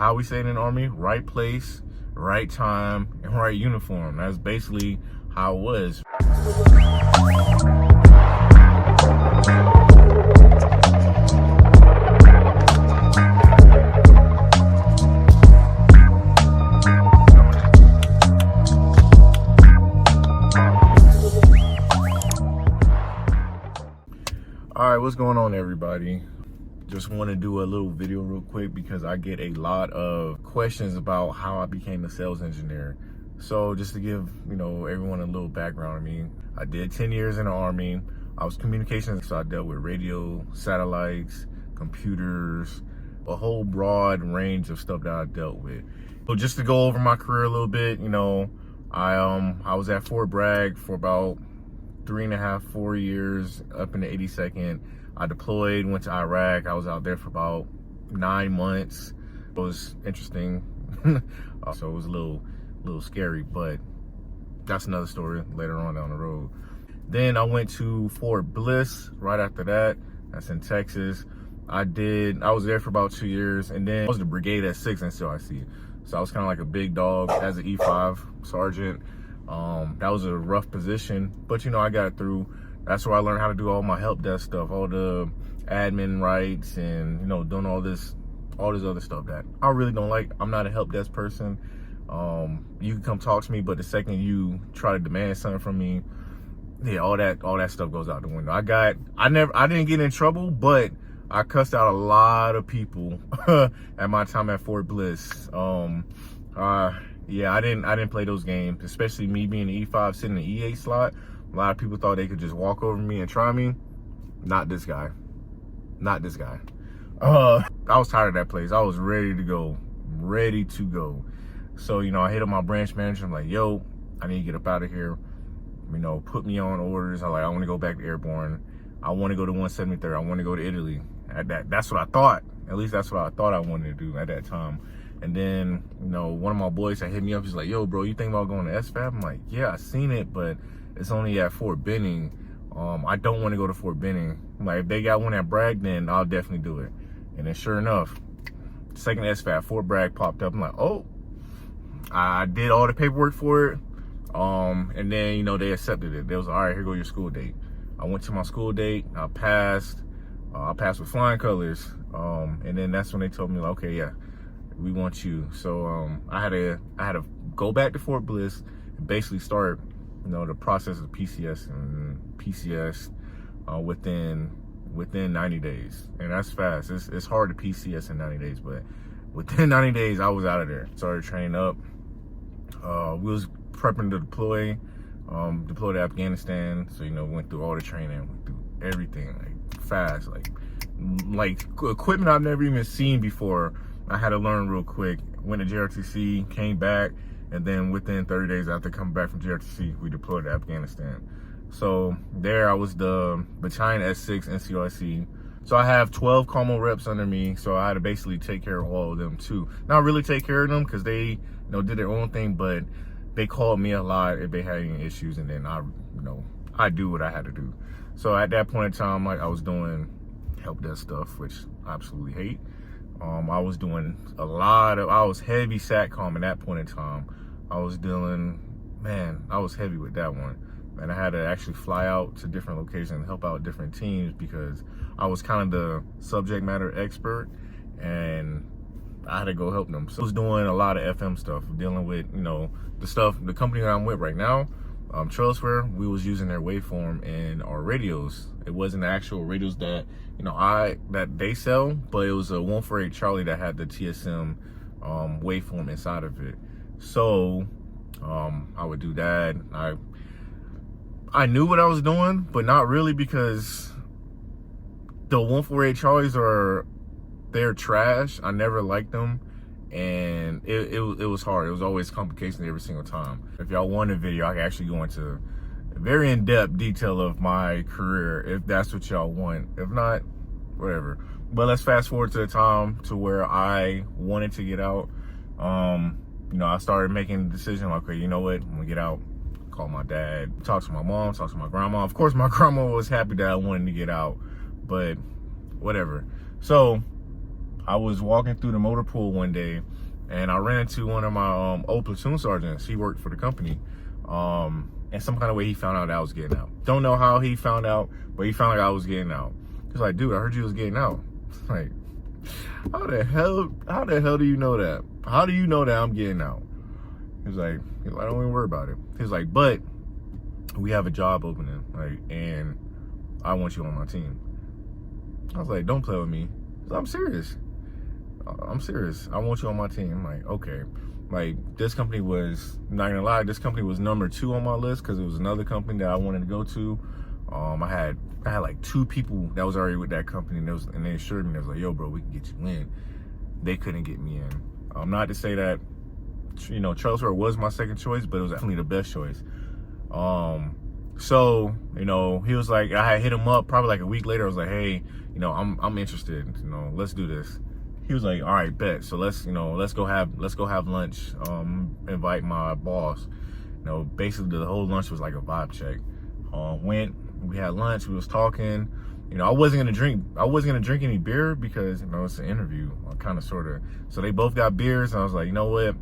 how we say it in the Army, right place, right time, and right uniform. That's basically how it was. All right, what's going on, everybody? Just want to do a little video real quick because I get a lot of questions about how I became a sales engineer. So just to give, everyone a little background on me, I did 10 years in the Army. I was communications, so I dealt with radio, satellites, computers, a whole broad range of stuff that I dealt with. So just to go over my career a little bit, I was at Fort Bragg for about 3.5, 4 years, up in the 82nd. I deployed, went to Iraq. I was out there for about 9 months. It was interesting. So it was a little scary, but that's another story later on down the road. Then I went to Fort Bliss right after that. That's in Texas. I was there for about 2 years, and then I was the brigade at 6 NCOIC. So I was kind of like a big dog as an E5 sergeant. That was a rough position, but I got it through. That's where I learned how to do all my help desk stuff, all the admin rights, and doing all this other stuff that I really don't like. I'm not a help desk person. You can come talk to me, but the second you try to demand something from me, yeah, all that stuff goes out the window. I didn't get in trouble, but I cussed out a lot of people at my time at Fort Bliss. Yeah, I didn't play those games, especially me being the E5 sitting in the E8 slot. A lot of people thought they could just walk over me and try me. Not this guy. Not this guy. I was tired of that place. I was ready to go. So, I hit up my branch manager. I'm like, yo, I need to get up out of here. Put me on orders. I want to go back to airborne. I want to go to 173rd. I want to go to Italy. That's what I thought. At least that's what I thought I wanted to do at that time. And then, one of my boys that hit me up, he's like, yo, bro, you think about going to SFAB? I'm like, yeah, I seen it, but it's only at Fort Benning. I don't want to go to Fort Benning. I'm like, if they got one at Bragg, then I'll definitely do it. And then sure enough, second SFAB, Fort Bragg popped up. I'm like, oh, I did all the paperwork for it. And then, they accepted it. They was like, all right, here go your school date. I went to my school date. I passed with flying colors. And then that's when they told me, like, okay, yeah, we want you. So I had to go back to Fort Bliss and basically start, the process of PCS within 90 days. And that's fast. It's hard to PCS in 90 days, but within 90 days, I was out of there. Started training up. We was prepping to deploy to Afghanistan. So, went through all the training, went through everything, like fast, like equipment I've never even seen before. I had to learn real quick. Went to JRTC, came back, and then within 30 days after coming back from JRTC, we deployed to Afghanistan. So there I was the battalion S6 NCOIC. So I have 12 Como reps under me, so I had to basically take care of all of them too. Not really take care of them because they did their own thing, but they called me a lot if they had any issues, and then I do what I had to do. So at that point in time, I was doing help desk stuff, which I absolutely hate. I was doing I was heavy SATCOM at that point in time. I was heavy with that one. And I had to actually fly out to different locations and help out different teams because I was kind of the subject matter expert and I had to go help them. So I was doing a lot of FM stuff, dealing with, the company that I'm with right now, Trailsware, we was using their waveform in our radios. It wasn't the actual radios that, that they sell, but it was a 148 Charlie that had the TSM waveform inside of it. So I would do that. I knew what I was doing, but not really, because the 148 Charlies they're trash. I never liked them, and it was hard. It was always complications every single time. If y'all want a video, I can actually go into very in-depth detail of my career if that's what y'all want. If not, whatever. But let's fast forward to the time to where I wanted to get out. I started making the decision, like, okay, you know what, I'm gonna get out. Call my dad, talk to my mom, talk to my grandma. Of course, my grandma was happy that I wanted to get out, but whatever. So I was walking through the motor pool one day, and I ran into one of my old platoon sergeants. He worked for the company. And some kind of way he found out that I was getting out. Don't know how he found out, but he found out I was getting out. He's like, dude, I heard you was getting out. Like, how the hell do you know that? How do you know that I'm getting out? He's like, don't even worry about it. He's like, but we have a job opening, like, and I want you on my team. I was like, don't play with me. He's like, I'm serious. I'm serious. I want you on my team. I'm like, okay. Like, this company was, not gonna lie, this company was number 2 on my list because it was another company that I wanted to go to. I had like 2 people that was already with that company, and they assured me, they was like, yo, bro, we can get you in. They couldn't get me in. Not to say that, you know, Charlesworth was my second choice, but it was definitely the best choice. So, you know, he was like, I had hit him up probably like a week later. I was like, hey, you know, I'm interested, you know, let's do this. He was like, all right, bet. So let's go have lunch. Invite my boss. You know, basically the whole lunch was like a vibe check. We had lunch, we was talking. You know, I wasn't gonna drink any beer because, you know, it's an interview, kind of, sort of. So they both got beers, and I was like, you know what?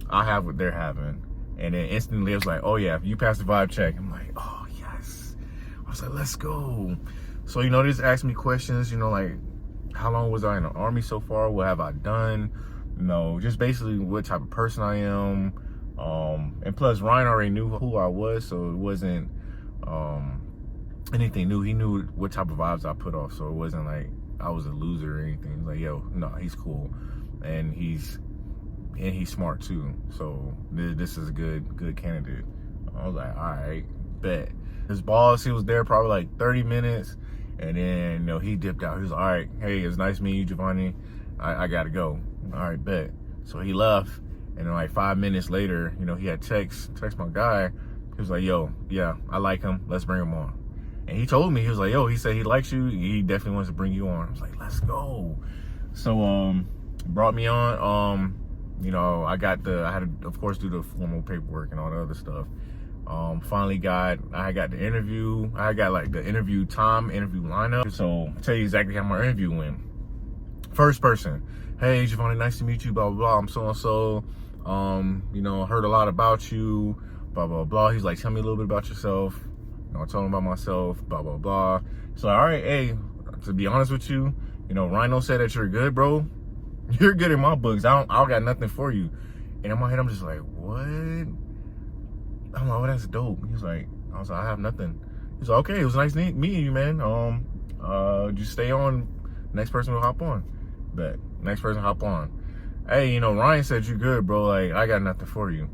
I'll have what they're having. And then instantly it was like, oh yeah, if you pass the vibe check, I'm like, oh yes. I was like, let's go. So, you know, they just asked me questions, you know, like, how long was I in the Army so far? What have I done? You know, just basically what type of person I am. And plus, Ryan already knew who I was, so it wasn't anything new. He knew what type of vibes I put off, so it wasn't like I was a loser or anything. He was like, yo, no, he's cool, and he's smart too. So this is a good candidate. I was like, all right, bet. His boss, he was there probably like 30 minutes. And then, you know, he dipped out. He was like, all right, hey, it's nice meeting you, Giovanni. I gotta go. All right, bet. So he left, and then like 5 minutes later, you know, he had text my guy. He was like, yo, yeah, I like him. Let's bring him on. And he told me, he was like, yo, he said he likes you. He definitely wants to bring you on. I was like, let's go. So brought me on. You know, I had to, of course, do the formal paperwork and all the other stuff. Finally I got the interview. I got like the interview lineup. So I'll tell you exactly how my interview went. First person, hey, Giovanni, nice to meet you, blah, blah, blah. I'm so-and-so. You know, heard a lot about you, blah, blah, blah. He's like, tell me a little bit about yourself. You know, I told him about myself, blah, blah, blah. So, all right, hey, to be honest with you, you know, Rhino said that you're good, bro. You're good in my books. I don't got nothing for you. And in my head, I'm just like, what? I'm like, oh, that's dope. I was like, I have nothing. He's like, okay, it was nice meeting you, man. Just stay on. Next person will hop on. Bet. Next person hop on. Hey, you know, Ryan said you're good, bro. Like, I got nothing for you.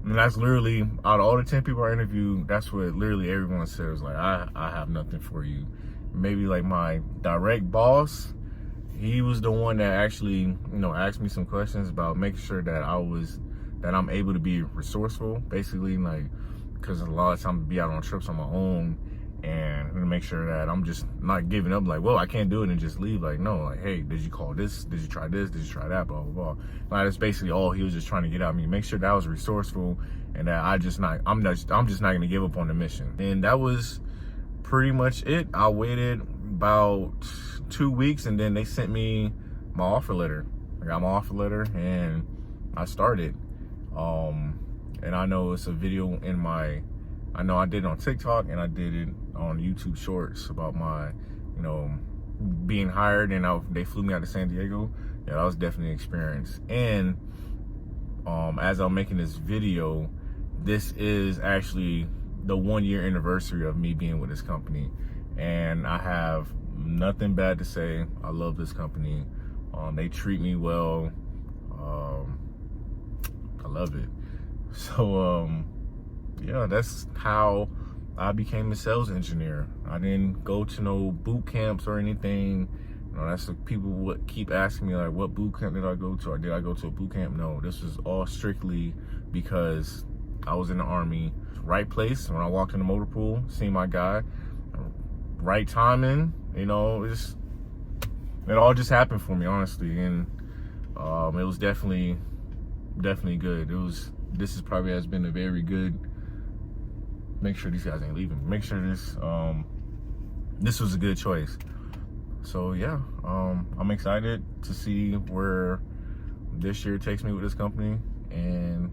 And that's literally, out of all the 10 people I interviewed, that's what literally everyone says. Like, I have nothing for you. Maybe like my direct boss, he was the one that actually, you know, asked me some questions about making sure that I'm able to be resourceful, basically, like, because a lot of times I be out on trips on my own, and to make sure that I'm just not giving up, like, well, I can't do it and just leave. Like, no, like, hey, did you call this? Did you try this? Did you try that? Blah, blah, blah. Like, that's basically all he was just trying to get out of me. Make sure that I was resourceful, and that I'm just not going to give up on the mission. And that was pretty much it. I waited about 2 weeks, and then they sent me my offer letter. I got my offer letter, and I started. And I know it's a video I know I did it on TikTok, and I did it on YouTube Shorts about my, you know, being hired, and they flew me out to San Diego. Yeah, that was definitely an experience. And as I'm making this video, this is actually the 1-year anniversary of me being with this company, and I have nothing bad to say. I love this company. They treat me well. I love it. So yeah, that's how I became a sales engineer. I didn't go to no boot camps or anything. You know, that's what people would keep asking me, like, what boot camp did I go to, or did I go to a boot camp? No, this was all strictly because I was in the Army. Right place when I walked in the motor pool, seen my guy. Right timing, you know, it all just happened for me, honestly. And it was definitely good. This is probably has been a very good. Make sure these guys ain't leaving. Make sure this was a good choice. So yeah, I'm excited to see where this year takes me with this company, and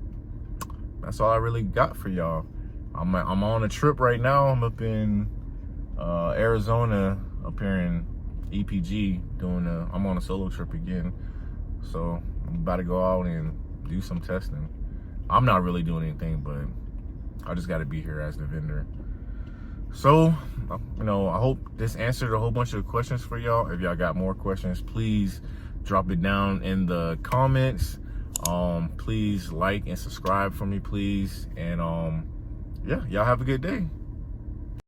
that's all I really got for y'all. I'm on a trip right now. I'm up in Arizona, up here in EPG, I'm on a solo trip again. So I'm about to go out and do some testing. I'm not really doing anything, but I just got to be here as the vendor. So, I hope this answered a whole bunch of questions for y'all. If y'all got more questions, please drop it down in the comments. Please like and subscribe for me, please. And yeah, y'all have a good day.